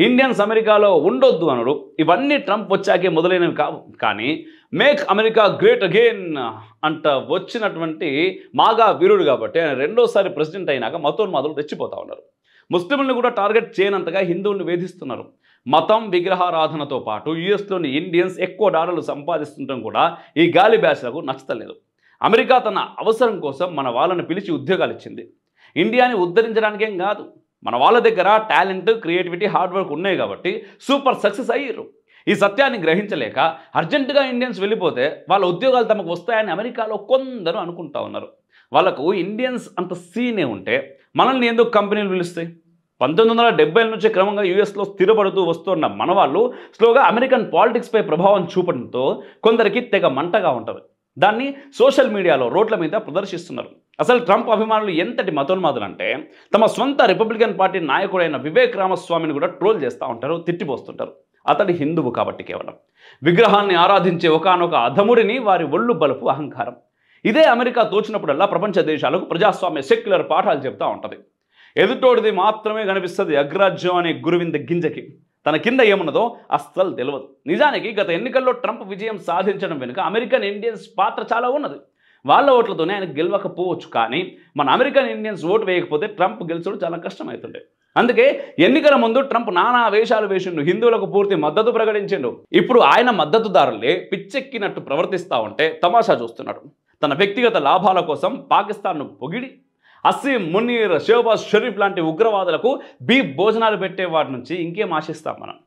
Indians అమెరికాలో ఉండొద్దు అనరు. ఇవన్నీ ట్రంప్ వచ్చాకే మొదలైనవి కావు. కానీ మేక్ అమెరికా గ్రేట్ అగైన్ అంట వచ్చినటువంటి మాగా వీరుడు కాబట్టి ఆయన రెండోసారి ప్రెసిడెంట్ అయినాక మతోన్మాదులు రెచ్చిపోతా ఉన్నారు. ముస్లింలను కూడా టార్గెట్ చేయనంతగా హిందువులను వేధిస్తున్నారు. మతం విగ్రహారాధనతో పాటు యుఎస్లోని ఇండియన్స్ ఎక్కువ డాలర్లు సంపాదిస్తుండటం కూడా ఈ గాలి బ్యాచ్లకు నచ్చలేదు. అమెరికా తన అవసరం కోసం మన వాళ్ళని పిలిచి ఉద్యోగాలు ఇచ్చింది. ఇండియాని ఉద్ధరించడానికేం కాదు, మన వాళ్ళ దగ్గర టాలెంట్, క్రియేటివిటీ, హార్డ్ వర్క్ ఉన్నాయి కాబట్టి సూపర్ సక్సెస్ అయ్యారు. ఈ సత్యాన్ని గ్రహించలేక అర్జెంటుగా ఇండియన్స్ వెళ్ళిపోతే వాళ్ళ ఉద్యోగాలు తమకు వస్తాయని అమెరికాలో కొందరు అనుకుంటా ఉన్నారు. వాళ్ళకు ఇండియన్స్ అంత సీనే ఉంటే మనల్ని ఎందుకు కంపెనీలు పిలుస్తాయి? 1970 నుంచి క్రమంగా యూఎస్లో స్థిరపడుతూ వస్తున్న మన వాళ్ళు స్లోగా అమెరికన్ పాలిటిక్స్పై ప్రభావం చూపడంతో కొందరికి తెగ మంటగా ఉంటుంది. దాన్ని సోషల్ మీడియాలో రోడ్ల మీద ప్రదర్శిస్తున్నారు. అసలు ట్రంప్ అభిమానులు ఎంతటి మతోన్మాదులు అంటే తమ సొంత రిపబ్లికన్ పార్టీ నాయకుడైన వివేక్ రామస్వామిని కూడా ట్రోల్ చేస్తూ ఉంటారు, తిట్టిపోస్తుంటారు. అతడి హిందువు కాబట్టి కేవలం విగ్రహాన్ని ఆరాధించే ఒకానొక అధముడిని వారి ఒళ్ళు బలుపు అహంకారం. ఇదే అమెరికా తోచినప్పుడల్లా ప్రపంచ దేశాలకు ప్రజాస్వామ్య సెక్యులర్ పాఠాలు చెప్తూ ఉంటుంది. ఎదుటోడిది మాత్రమే కనిపిస్తుంది అగ్రాజ్యం అనే గురువింద గింజకి, తన కింద ఏమున్నదో అస్సలు తెలియదు. నిజానికి గత ఎన్నికల్లో ట్రంప్ విజయం సాధించడం వెనుక అమెరికన్ ఇండియన్స్ పాత్ర చాలా ఉన్నది. వాళ్ళ ఓట్లతోనే ఆయన గెలవకపోవచ్చు, కానీ మన అమెరికన్ ఇండియన్స్ ఓటు వేయకపోతే ట్రంప్ గెలిచడం చాలా కష్టమవుతుండే. అందుకే ఎన్నికల ముందు ట్రంప్ నానా వేషాలు వేసిండు, హిందువులకు పూర్తి మద్దతు ప్రకటించిండు. ఇప్పుడు ఆయన మద్దతుదారులే పిచ్చెక్కినట్టు ప్రవర్తిస్తూ ఉంటే తమాషా చూస్తున్నాడు. తన వ్యక్తిగత లాభాల కోసం పాకిస్తాన్ను పొగిడి అసీం, మునీర్, షహబాజ్ షరీఫ్ లాంటి ఉగ్రవాదులకు బీఫ్ భోజనాలు పెట్టే వాటి నుంచి ఇంకేం ఆశిస్తాం మనం?